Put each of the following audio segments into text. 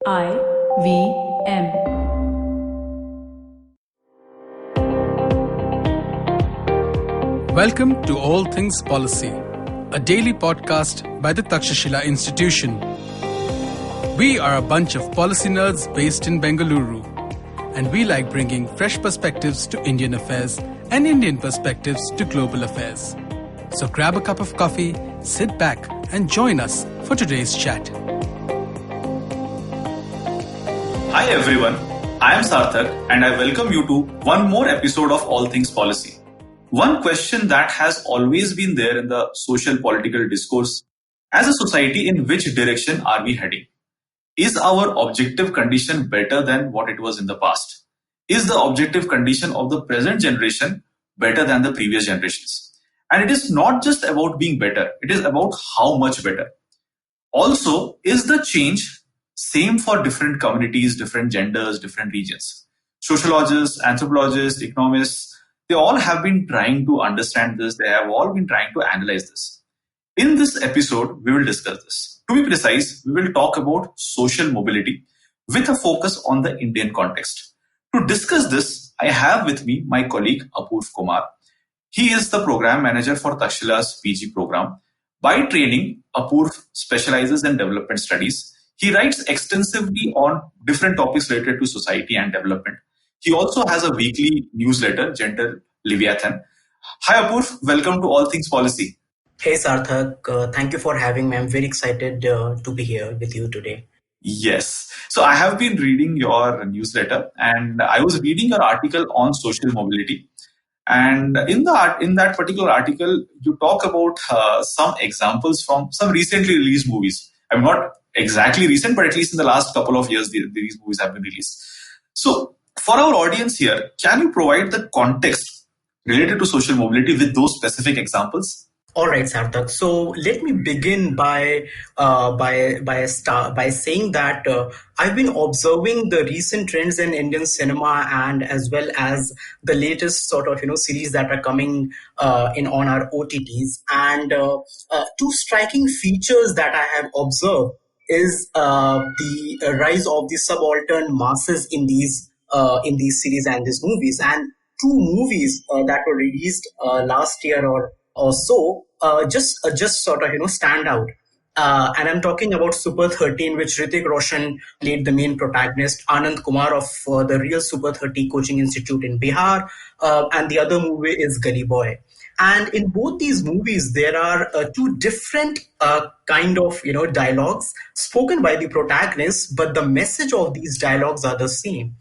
IVM. Welcome to All Things Policy, a daily podcast by the Takshashila Institution. We are a bunch of policy nerds based in Bengaluru, and we like bringing fresh perspectives to Indian affairs and Indian perspectives to global affairs. So grab a cup of coffee, sit back, and join us for today's chat. Hi everyone, I am Sarthak and I welcome you to one more episode of All Things Policy. One question that has always been there in the social political discourse: as a society, in which direction are we heading? Is our objective condition better than what it was in the past? Is the objective condition of the present generation better than the previous generations? And it is not just about being better, it is about how much better. Also, is the change same for different communities, different genders, different regions? Sociologists, anthropologists, economists, they all have been trying to understand this. They have all been trying to analyze this. In this episode, we will discuss this. To be precise, we will talk about social mobility with a focus on the Indian context. To discuss this, I have with me my colleague Apurv Kumar. He is the program manager for Takshila's PG program. By training, Apurv specializes in development studies. He writes extensively on different topics related to society and development. He also has a weekly newsletter, Gentle Leviathan. Hi Apurv, welcome to All Things Policy. Hey Sarthak, thank you for having me. I'm very excited to be here with you today. Yes. So I have been reading your newsletter and I was reading your article on social mobility. And in that particular article, you talk about some examples from some recently released movies. I'm not exactly recent, but at least in the last couple of years, these movies have been released. So for our audience here, can you provide the context related to social mobility with those specific examples? All right, Sarthak. So let me begin by saying that I've been observing the recent trends in Indian cinema and as well as the latest sort of series that are coming in on our OTTs. And two striking features that I have observed is the rise of the subaltern masses in these series and these movies. And two movies that were released last year or so just sort of stand out. And I'm talking about Super 13, which Hrithik Roshan played the main protagonist, Anand Kumar of the real Super 30 Coaching Institute in Bihar, and the other movie is Gully Boy. And in both these movies, there are two different kind of dialogues spoken by the protagonists, but the message of these dialogues are the same.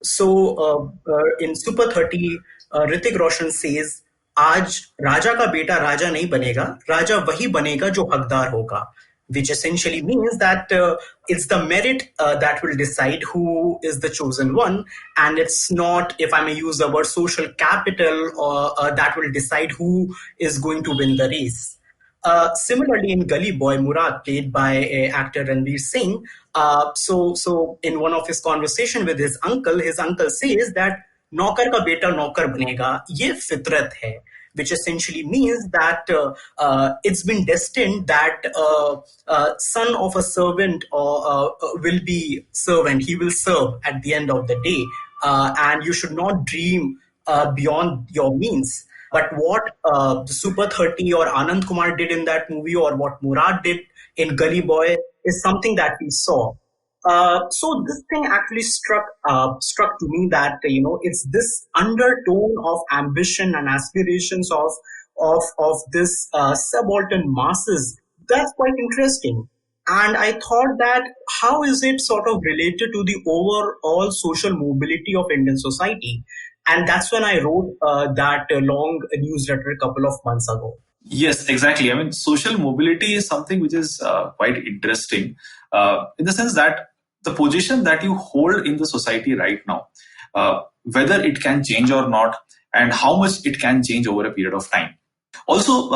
So in Super 30, Hrithik Roshan says, आज राजा का बेटा राजा नहीं बनेगा, राजा वही बनेगा जो हकदार होगा, which essentially means that it's the merit that will decide who is the chosen one, and it's not, if I may use the word, social capital that will decide who is going to win the race. Similarly, in Gully Boy, Murad, played by actor Ranveer Singh, so in one of his conversation with his uncle says that नौकर का बेटा नौकर बनेगा, ये फितरत है, which essentially means that it's been destined that son of a servant will be servant. He will serve at the end of the day, and you should not dream beyond your means. But what Super 30 or Anand Kumar did in that movie, or what Murad did in Gully Boy, is something that we saw. So this thing actually struck to me that it's this undertone of ambition and aspirations of this subaltern masses that's quite interesting. And I thought that how is it sort of related to the overall social mobility of Indian society? And that's when I wrote that long newsletter a couple of months ago. Yes, exactly. I mean, social mobility is something which is quite interesting in the sense that the position that you hold in the society right now, whether it can change or not, and how much it can change over a period of time. Also,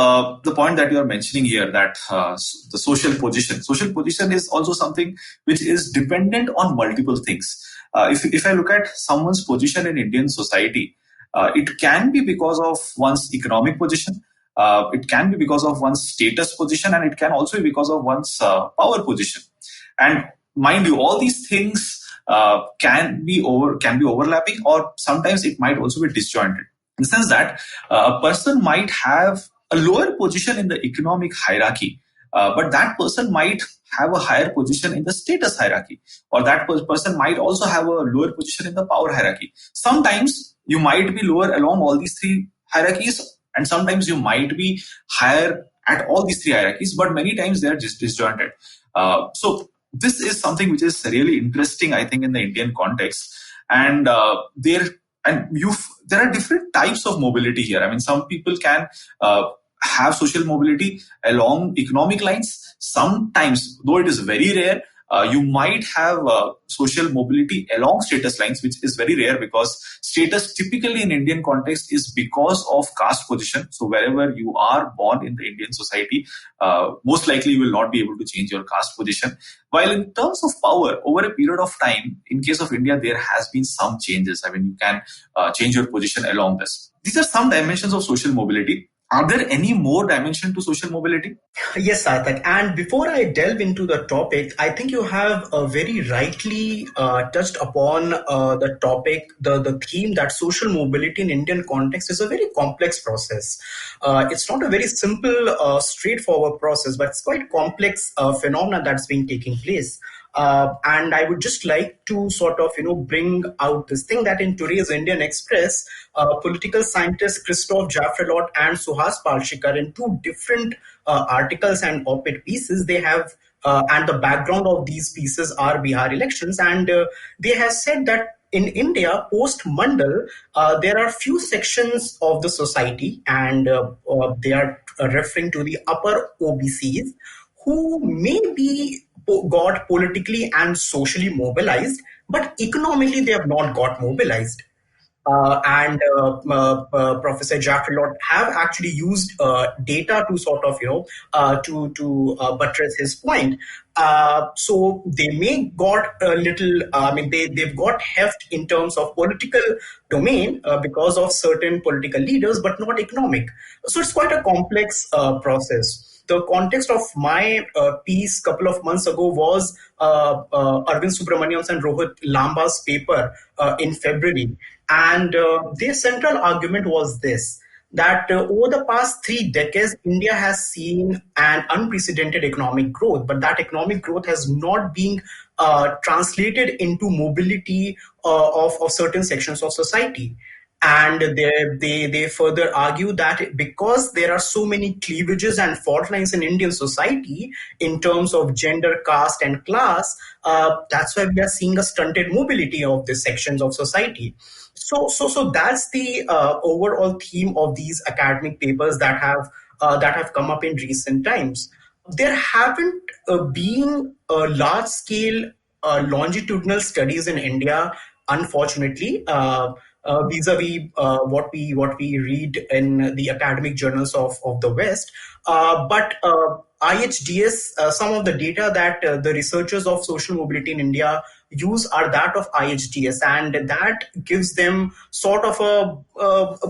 the point that you are mentioning here, that the social position is also something which is dependent on multiple things. If I look at someone's position in Indian society, it can be because of one's economic position, it can be because of one's status position, and it can also be because of one's power position. And mind you, all these things can be overlapping, or sometimes it might also be disjointed, in the sense that a person might have a lower position in the economic hierarchy, but that person might have a higher position in the status hierarchy, or that person might also have a lower position in the power hierarchy. Sometimes you might be lower along all these three hierarchies, and sometimes you might be higher at all these three hierarchies, but many times they are just disjointed. So this is something which is really interesting, I think, in the Indian context. And there are different types of mobility here. I mean, some people can have social mobility along economic lines. Sometimes, though it is very rare, you might have social mobility along status lines, which is very rare, because status typically in Indian context is because of caste position. So wherever you are born in the Indian society, most likely you will not be able to change your caste position. While in terms of power, over a period of time, in case of India, there has been some changes. I mean, you can change your position along this. These are some dimensions of social mobility. Are there any more dimension to social mobility? Yes, Sarthak. And before I delve into the topic, I think you have very rightly touched upon the topic, the theme that social mobility in Indian context is a very complex process. It's not a very simple, straightforward process, but it's quite complex phenomena that's been taking place. And I would just like to sort of, bring out this thing that in today's Indian Express, political scientists Christophe Jaffrelot and Suhas Palshikar, in two different articles and op-ed pieces, they have, and the background of these pieces are Bihar elections, and they have said that in India, post-Mandal, there are few sections of the society, and they are referring to the upper OBCs, who may be got politically and socially mobilized, but economically they have not got mobilized. And Professor Jaffrelot have actually used data to sort of, to buttress his point. So they may got a little, they've got heft in terms of political domain because of certain political leaders, but not economic. So it's quite a complex process. The context of my piece a couple of months ago was Arvind Subramanian's and Rohit Lamba's paper in February. And their central argument was this, that over the past 3 decades, India has seen an unprecedented economic growth, but that economic growth has not been translated into mobility of certain sections of society. And they further argue that because there are so many cleavages and fault lines in Indian society in terms of gender, caste, and class, that's why we are seeing a stunted mobility of these sections of society. So that's the overall theme of these academic papers that have come up in recent times. There haven't been large-scale longitudinal studies in India, unfortunately. Vis-a-vis what we read in the academic journals of the West. But IHDS, some of the data that the researchers of social mobility in India use are that of IHDS, and that gives them sort of a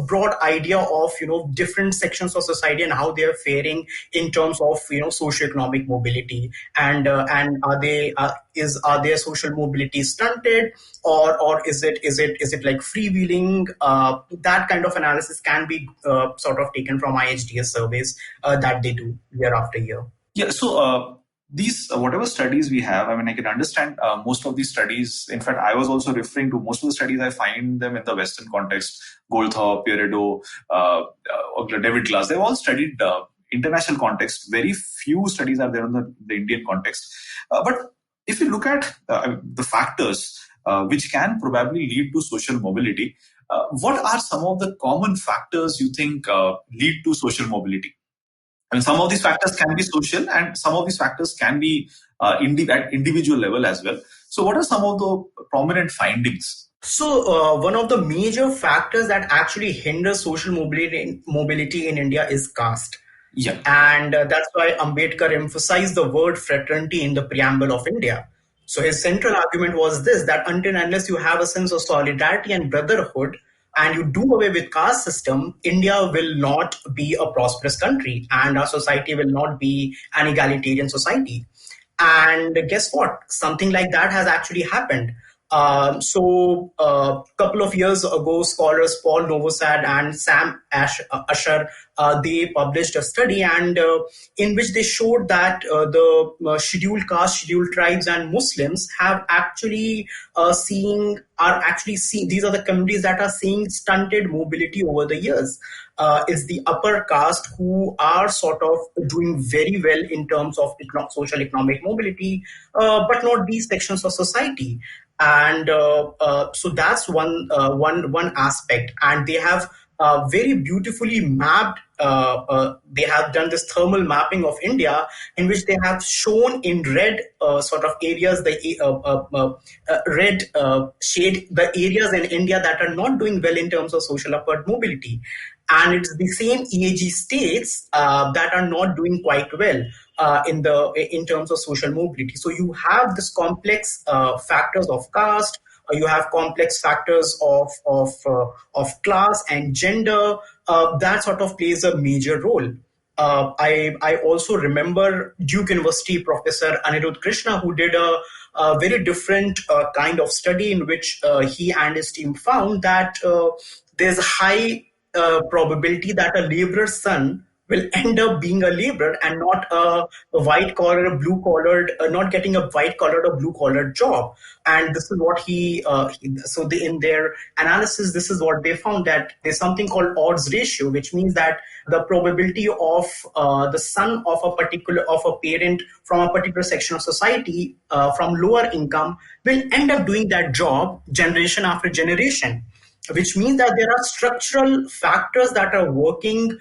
broad idea of different sections of society and how they are faring in terms of socioeconomic mobility, and are their social mobility stunted, or is it like freewheeling? That kind of analysis can be sort of taken from IHDS surveys that they do year after year. Yeah, so these whatever studies we have, I mean, I can understand most of these studies. In fact, I was also referring to most of the studies. I find them in the Western context. Goldthorpe, Peredo, David Glass, they've all studied international context. Very few studies are there in the Indian context. But if you look at the factors which can probably lead to social mobility, what are some of the common factors you think lead to social mobility? I mean, some of these factors can be social, and some of these factors can be at individual level as well. So what are some of the prominent findings? So one of the major factors that actually hinders social mobility in India is caste. Yeah. And that's why Ambedkar emphasized the word fraternity in the preamble of India. So his central argument was this, that until and unless you have a sense of solidarity and brotherhood, and you do away with caste system, India will not be a prosperous country, and our society will not be an egalitarian society. And guess what? Something like that has actually happened. A couple of years ago, scholars Paul Novosad and Usher, they published a study, and in which they showed that the scheduled caste, scheduled tribes, and Muslims have actually seeing these are the communities that are seeing stunted mobility over the years. Is the upper caste who are sort of doing very well in terms of social economic mobility, but not these sections of society. And so that's one aspect, and they have very beautifully mapped. They have done this thermal mapping of India, in which they have shown in red sort of areas, the red shade, the areas in India that are not doing well in terms of social upward mobility, and it's the same EAG states that are not doing quite well in terms of social mobility. So you have this complex factors of caste, you have complex factors of class and gender that sort of plays a major role. I also remember Duke University professor Anirudh Krishna, who did a very different kind of study in which he and his team found that there's a high probability that a laborer's son will end up being a laborer and not a white collar, blue collared, not getting a white collared or blue collared job. And this is what in their analysis, this is what they found, that there's something called odds ratio, which means that the probability of the son of a parent from a particular section of society from lower income will end up doing that job generation after generation, which means that there are structural factors that are working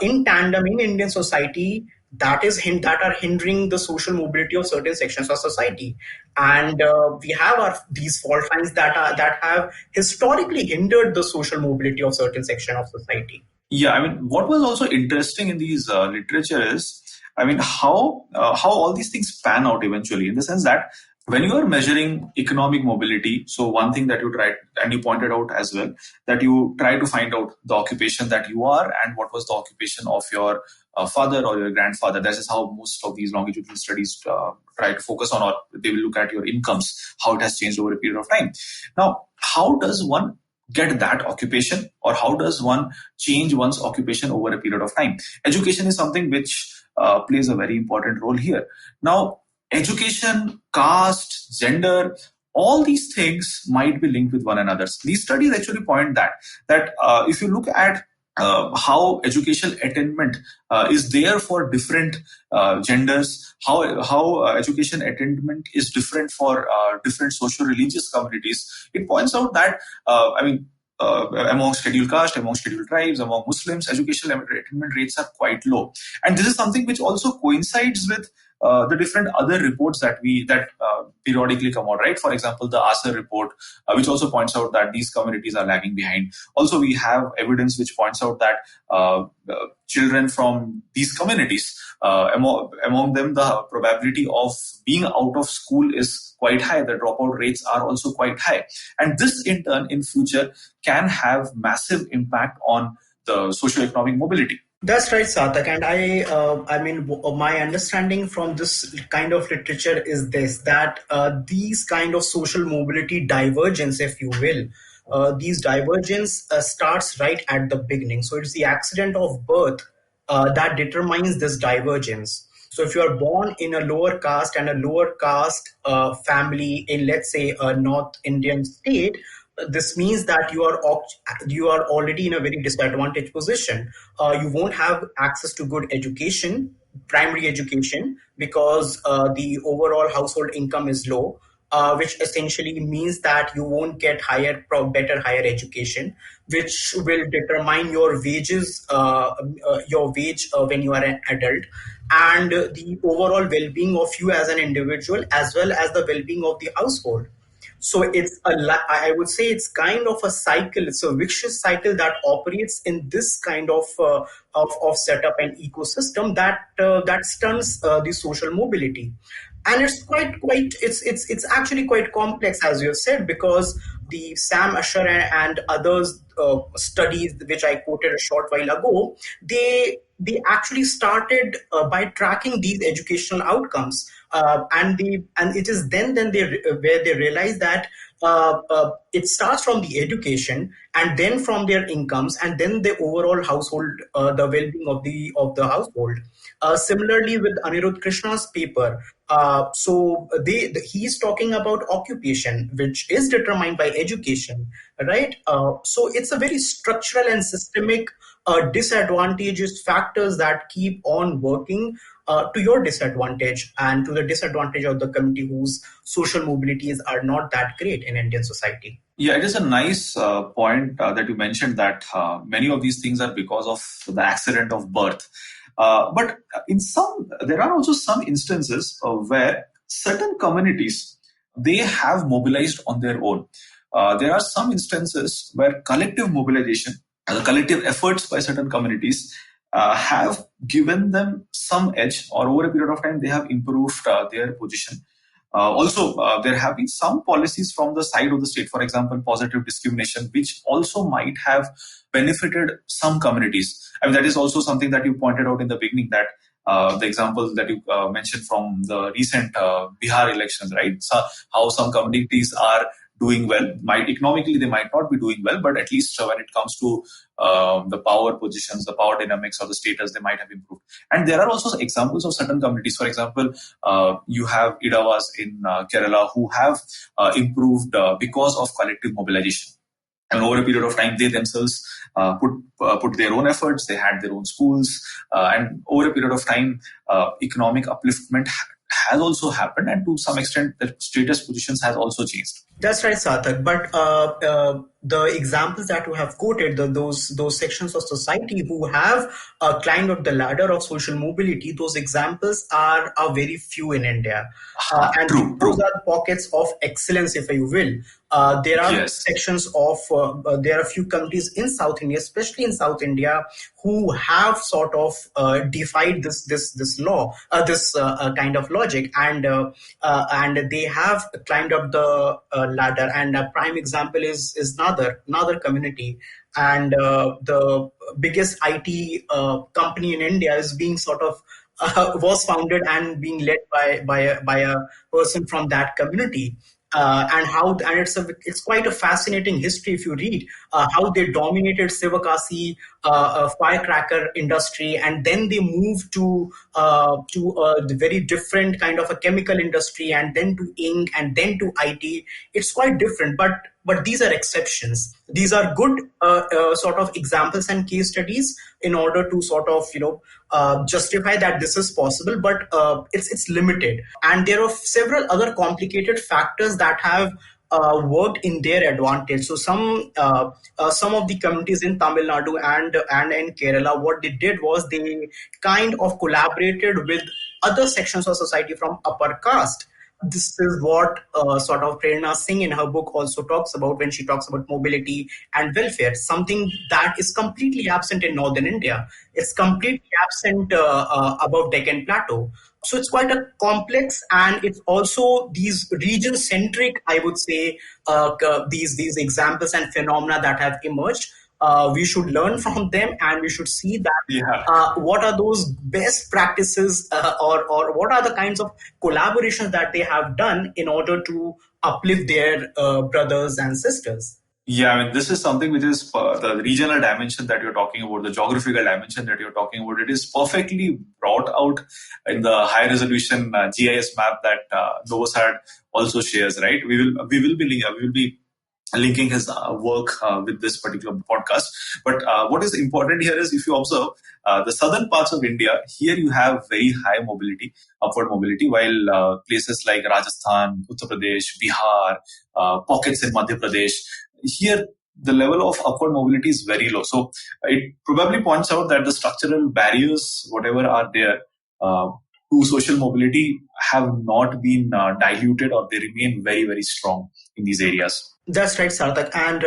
in tandem in Indian society that are hindering the social mobility of certain sections of society. And we have these fault lines that have historically hindered the social mobility of certain section of society. Yeah, I mean, what was also interesting in these literature is, I mean, how all these things pan out eventually, in the sense that when you are measuring economic mobility, so one thing that you tried, and you pointed out as well, that you try to find out the occupation that you are and what was the occupation of your father or your grandfather. That is how most of these longitudinal studies try to focus on, or they will look at your incomes, how it has changed over a period of time. Now, how does one get that occupation, or how does one change one's occupation over a period of time? Education is something which plays a very important role here. Now, education, caste, gender, all these things might be linked with one another. These studies actually point that if you look at how educational attainment is there for different genders, how education attainment is different for different social religious communities, it points out that among scheduled caste, among scheduled tribes, among Muslims, educational attainment rates are quite low. And this is something which also coincides with the different other reports that periodically come out, right? For example, the ASER report, which also points out that these communities are lagging behind. Also, we have evidence which points out that children from these communities, among them, the probability of being out of school is quite high. The dropout rates are also quite high. And this, in turn, in future, can have massive impact on the socio-economic mobility. That's right, Sarthak. And my understanding from this kind of literature is this, that these kind of social mobility divergence, if you will, these divergence starts right at the beginning. So it's the accident of birth that determines this divergence. So if you are born in a lower caste and a lower caste family in, let's say, a North Indian state, this means that you are already in a very disadvantaged position. You won't have access to good education, primary education, because the overall household income is low, which essentially means that you won't get better higher education, which will determine your wages, your wage when you are an adult, and the overall well-being of you as an individual, as well as the well-being of the household. So I would say it's kind of a cycle. It's a vicious cycle that operates in this kind of setup and ecosystem that stunts the social mobility. And it's it's actually quite complex, as you have said, because the Sam Usher and others studies which I quoted a short while ago, they they actually started by tracking these educational outcomes, and it is then they where they realize that it starts from the education and then from their incomes and then the overall household, the well-being of the household. Similarly, with Anirudh Krishna's paper, he's talking about occupation, which is determined by education, right? So it's a very structural and systemic disadvantageous factors that keep on working to your disadvantage and to the disadvantage of the community whose social mobilities are not that great in Indian society. Yeah, it is a nice point that you mentioned that many of these things are because of the accident of birth. But there are also some instances where certain communities, they have mobilized on their own. There are some instances where collective mobilization, collective efforts by certain communities have given them some edge, or over a period of time, they have improved their position. There have been some policies from the side of the state, for example, positive discrimination, which also might have benefited some communities. I mean, that is also something that you pointed out in the beginning, that the example that you mentioned from the recent Bihar elections, right? So how some communities are doing well. Economically, they might not be doing well, but at least when it comes to the power positions, the power dynamics of the status, they might have improved. And there are also examples of certain communities. For example, you have Idavas in Kerala who have improved because of collective mobilization. And over a period of time, they themselves put their own efforts. They had their own schools, and over a period of time, economic upliftment has also happened, and to some extent, the status positions has also changed. That's right, Sarthak. But the examples that you have quoted, those sections of society who have climbed up the ladder of social mobility, those examples are very few in India. And those are pockets of excellence, if you will. There are sections of, there are a few countries in South India, especially in South India, who have sort of defied this law, this kind of logic, and they have climbed up the ladder. And a prime example is another community. And the biggest IT company in India is being sort of was founded and being led by a person from that community. And it's quite a fascinating history if you read how they dominated Sivakasi firecracker industry, and then they moved to the very different kind of a chemical industry, and then to ink, and then to IT. It's quite different, but these are exceptions. These are good sort of examples and case studies in order to sort of justify that this is possible, but it's limited. And there are several other complicated factors that have worked in their advantage. So some of the communities in Tamil Nadu and in Kerala, what they did was they kind of collaborated with other sections of society from upper caste. This is what sort of Prerna Singh in her book also talks about when she talks about mobility and welfare, something that is completely absent in northern India. It's completely absent above Deccan Plateau. So it's quite a complex, and it's also these region-centric, I would say, these examples and phenomena that have emerged. We should learn from them, and we should see that what are those best practices or what are the kinds of collaborations that they have done in order to uplift their brothers and sisters. Yeah, I mean, this is something which is the regional dimension that you're talking about, the geographical dimension that you're talking about. It is perfectly brought out in the high resolution GIS map that Novosad also shares, right? We will be linking his work with this particular podcast. But what is important here is, if you observe the southern parts of India, here you have very high mobility, upward mobility, while places like Rajasthan, Uttar Pradesh, Bihar, pockets in Madhya Pradesh, here the level of upward mobility is very low. So it probably points out that the structural barriers, whatever are there to social mobility, have not been diluted, or they remain very, very strong in these areas. That's right, Sarthak. And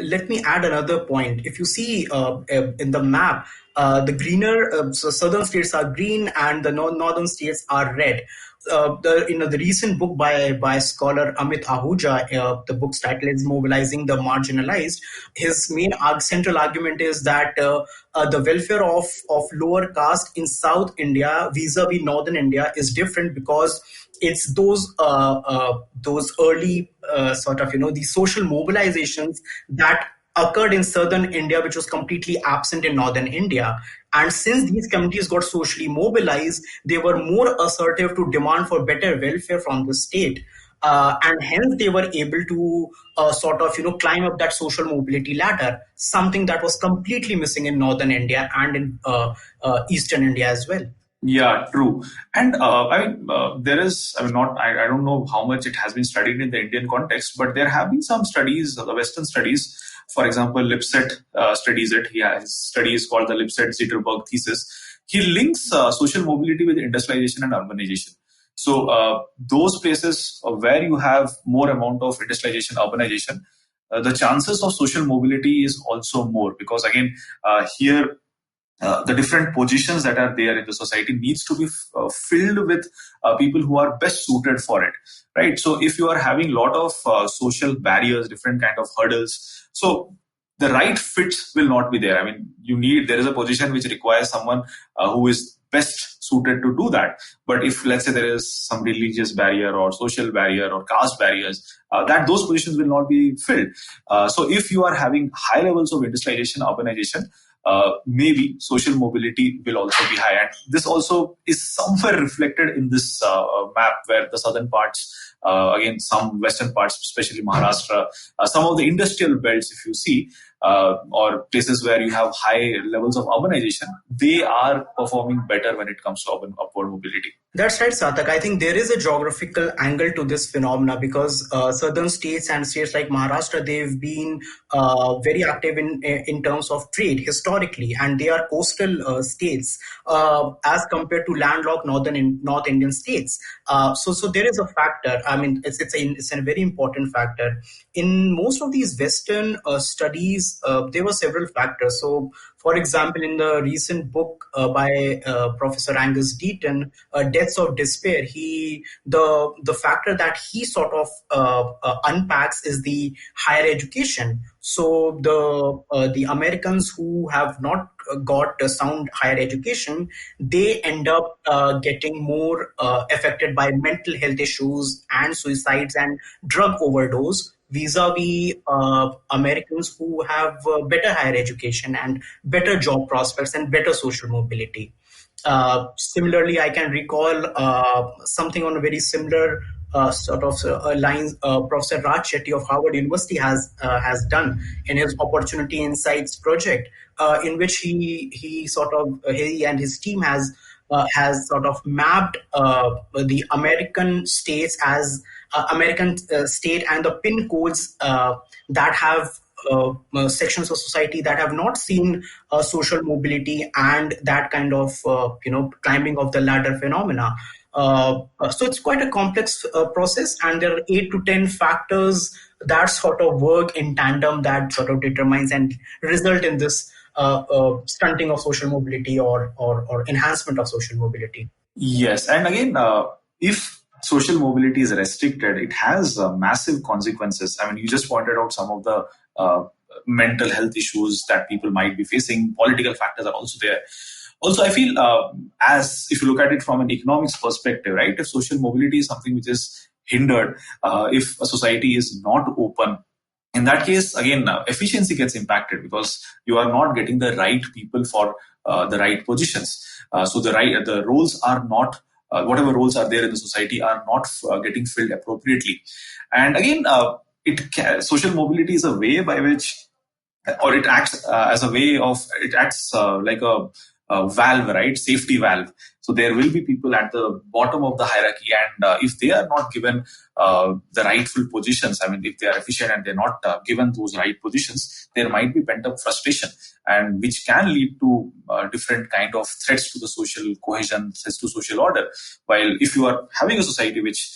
let me add another point. If you see in the map, the greener, so southern states are green and the northern states are red. the recent book by scholar Amit Ahuja, the book's title is "Mobilizing the Marginalized." His main central argument is that the welfare of lower caste in South India vis-a-vis Northern India is different because it's those early sort of the social mobilizations that occurred in southern India, which was completely absent in northern India. And since these communities got socially mobilized, they were more assertive to demand for better welfare from the state. And hence they were able to sort of climb up that social mobility ladder, something that was completely missing in northern India and in eastern India as well. Yeah, true. And there is, I don't know how much it has been studied in the Indian context, but there have been some studies, the Western studies. For example, Lipset studies it. He has studies called the Lipset-Zitterberg thesis. He links social mobility with industrialization and urbanization. So those places where you have more amount of industrialization, urbanization, the chances of social mobility is also more, because again, here the different positions that are there in the society needs to be filled with people who are best suited for it, right? So if you are having a lot of social barriers, different kind of hurdles, so the right fit will not be there. I mean, there is a position which requires someone who is best suited to do that. But if, let's say, there is some religious barrier or social barrier or caste barriers, that those positions will not be filled. So if you are having high levels of industrialization, urbanization, maybe social mobility will also be high. And this also is somewhere reflected in this map, where the southern parts, again, some western parts, especially Maharashtra, some of the industrial belts, if you see, or places where you have high levels of urbanization, they are performing better when it comes to upward mobility. That's right, Sarthak. I think there is a geographical angle to this phenomena because southern states and states like Maharashtra, they've been very active in terms of trade historically, and they are coastal states as compared to landlocked North Indian states. So there is a factor. I mean, it's a very important factor. In most of these Western studies, there were several factors. So, for example, in the recent book by Professor Angus Deaton, Deaths of Despair, the factor that he sort of unpacks is the higher education. So the Americans who have not got a sound higher education, they end up getting more affected by mental health issues and suicides and drug overdose, vis-a-vis Americans who have better higher education and better job prospects and better social mobility. Similarly, I can recall something on a very similar sort of lines Professor Raj Shetty of Harvard University has done in his Opportunity Insights project, in which he and his team has sort of mapped the American states as American state and the pin codes that have sections of society that have not seen social mobility and that kind of climbing of the ladder phenomena. So it's quite a complex process, and there are 8 to 10 factors that sort of work in tandem that sort of determines and result in this stunting of social mobility or enhancement of social mobility. Yes, and again, if social mobility is restricted, it has massive consequences. I mean, you just pointed out some of the mental health issues that people might be facing. Political factors are also there. Also, I feel as if you look at it from an economics perspective, right? If social mobility is something which is hindered, if a society is not open, in that case, again, efficiency gets impacted because you are not getting the right people for the right positions. So the roles are not, whatever roles are there in the society are not getting filled appropriately. And again, social mobility is a way by which, or it acts as a way of, it acts like a valve, right? Safety valve. So there will be people at the bottom of the hierarchy, and if they are not given the rightful positions, I mean, if they are efficient and they're not given those right positions, there might be pent-up frustration, and which can lead to different kind of threats to the social cohesion, threats to social order. While if you are having a society which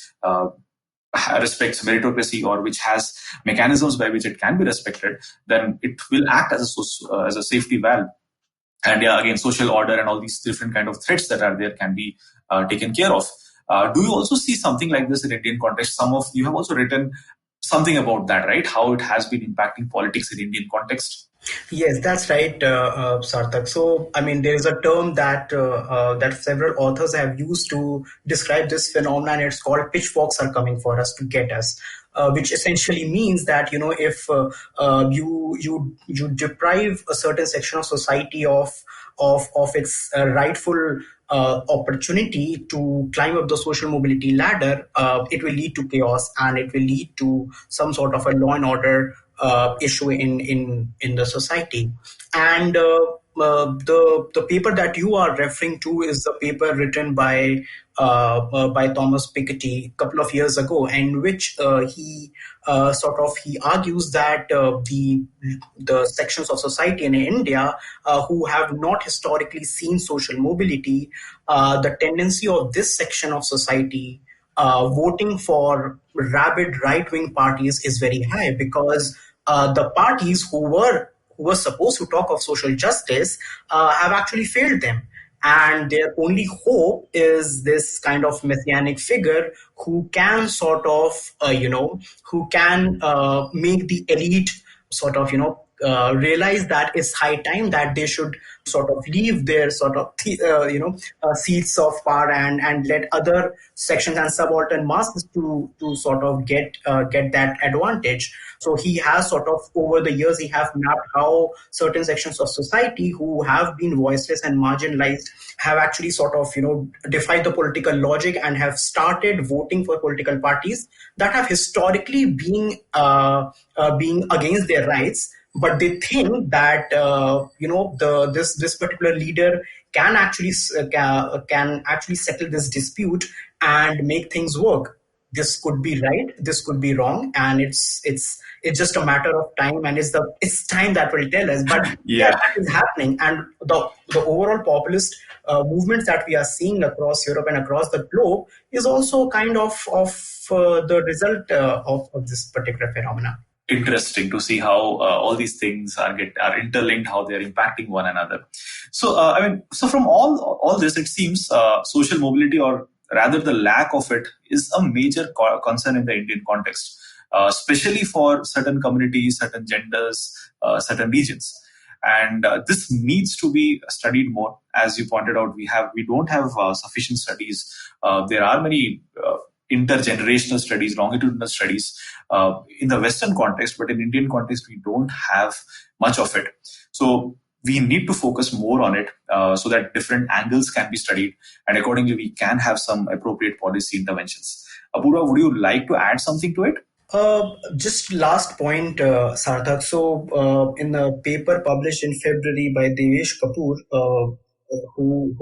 respects meritocracy or which has mechanisms by which it can be respected, then it will act as a safety valve. And yeah, again, social order and all these different kind of threats that are there can be taken care of. Do you also see something like this in Indian context? You have also written something about that, right? How it has been impacting politics in Indian context. Yes, that's right, Sarthak. So, I mean, there is a term that several authors have used to describe this phenomenon. It's called "pitchforks are coming for us to get us," which essentially means that if you deprive a certain section of society of its rightful opportunity to climb up the social mobility ladder, it will lead to chaos and it will lead to some sort of a law and order issue in the society. And the paper that you are referring to is the paper written by Thomas Piketty a couple of years ago, in which he argues that the sections of society in India who have not historically seen social mobility, the tendency of this section of society voting for rabid right-wing parties is very high, because the parties who were supposed to talk of social justice have actually failed them. And their only hope is this kind of messianic figure who can who can make the elite realize that it's high time that they should sort of leave their seats of power and let other sections and subaltern masses to sort of get that advantage. So he has over the years, he has mapped how certain sections of society who have been voiceless and marginalized have actually defied the political logic and have started voting for political parties that have historically been against their rights. But they think that this particular leader can actually settle this dispute and make things work. This could be right, this could be wrong, and it's just a matter of time, and it's time that will tell us. But yeah, that is happening, and the overall populist movements that we are seeing across Europe and across the globe is also kind of the result of this particular phenomena. Interesting to see how all these things are interlinked, how they're impacting one another. So, so from all this, it seems social mobility, or rather the lack of it, is a major concern in the Indian context, especially for certain communities, certain genders, certain regions. And this needs to be studied more. As you pointed out, we don't have sufficient studies. There are many intergenerational studies, longitudinal studies in the Western context, but in Indian context, we don't have much of it. So we need to focus more on it so that different angles can be studied, and accordingly, we can have some appropriate policy interventions. Apurva, would you like to add something to it? Just last point, Sarthak. So in a paper published in February by Devesh Kapoor, who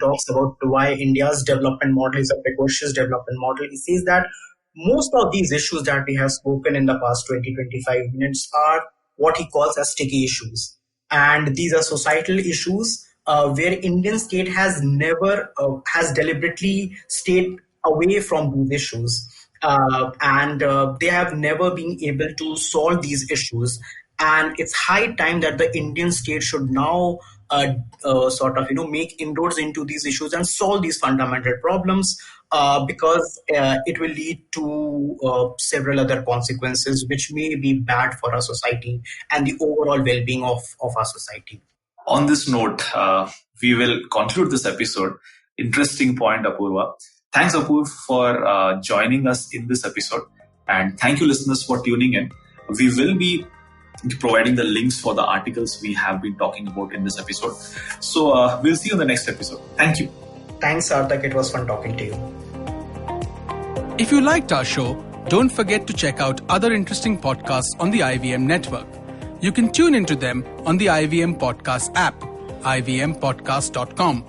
talks about why India's development model is a precocious development model, he says that most of these issues that we have spoken in the past 20-25 minutes are what he calls as sticky issues. And these are societal issues where Indian state has never has deliberately stayed away from these issues. And they have never been able to solve these issues. And it's high time that the Indian state should now make inroads into these issues and solve these fundamental problems, because it will lead to several other consequences which may be bad for our society and the overall well-being of our society. On this note, we will conclude this episode. Interesting point, Apurva. Thanks, Apurva, for joining us in this episode. And thank you, listeners, for tuning in. We will be providing the links for the articles we have been talking about in this episode. So we'll see you in the next episode. Thank you. Thanks, Sarthak. It was fun talking to you. If you liked our show, don't forget to check out other interesting podcasts on the IVM network. You can tune into them on the IVM Podcast app, ivmpodcast.com,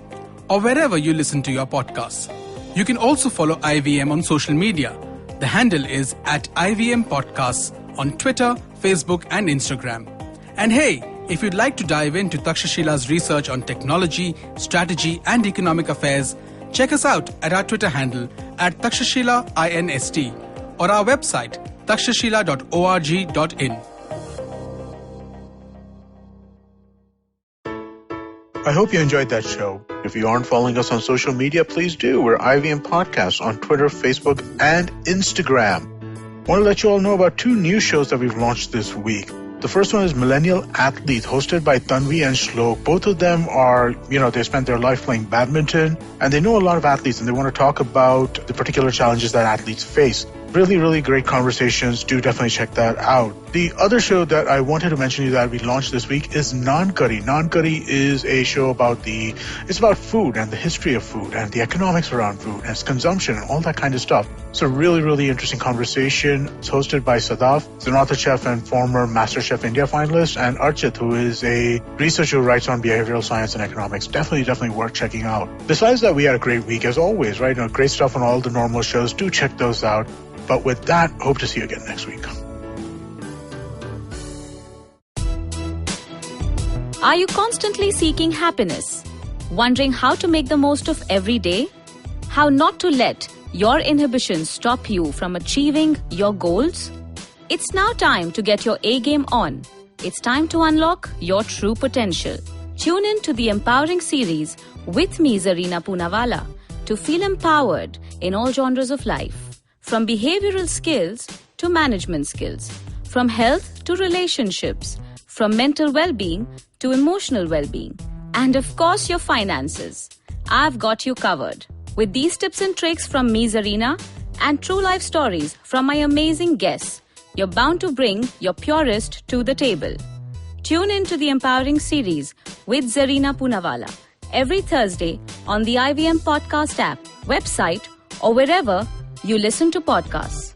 or wherever you listen to your podcasts. You can also follow IVM on social media. The handle is @IVM Podcasts on Twitter, Facebook, and Instagram. And hey, if you'd like to dive into Takshashila's research on technology, strategy, and economic affairs, check us out at our Twitter handle @Takshashila_INST or our website takshashila.org.in. I hope you enjoyed that show. If you aren't following us on social media, please do. We're IVM Podcast on Twitter, Facebook, and Instagram. I want to let you all know about 2 new shows that we've launched this week. The first one is Millennial Athlete, hosted by Tanvi and Shlok. Both of them are, they spent their life playing badminton, and they know a lot of athletes, and they want to talk about the particular challenges that athletes face. Really, really great conversations. Do definitely check that out. The other show that I wanted to mention to you that we launched this week is Naan Curry. Naan Curry is a show it's about food and the history of food and the economics around food and its consumption and all that kind of stuff. It's a really, really interesting conversation. It's hosted by Sadaf, Zanata chef and former MasterChef India finalist, and Archit, who is a researcher who writes on behavioral science and economics. Definitely worth checking out. Besides that, we had a great week as always, right? Great stuff on all the normal shows. Do check those out. But with that, hope to see you again next week. Are you constantly seeking happiness? Wondering how to make the most of every day? How not to let your inhibitions stop you from achieving your goals? It's now time to get your A game on. It's time to unlock your true potential. Tune in to the Empowering series with me, Zarina Poonawalla, to feel empowered in all genres of life. From behavioral skills to management skills, from health to relationships, from mental well-being to emotional well-being, and of course your finances. I've got you covered. With these tips and tricks from me, Zarina, and true life stories from my amazing guests, you're bound to bring your purest to the table. Tune in to the Empowering series with Zarina Poonawalla every Thursday on the IVM Podcast app, website, or wherever you listen to podcasts.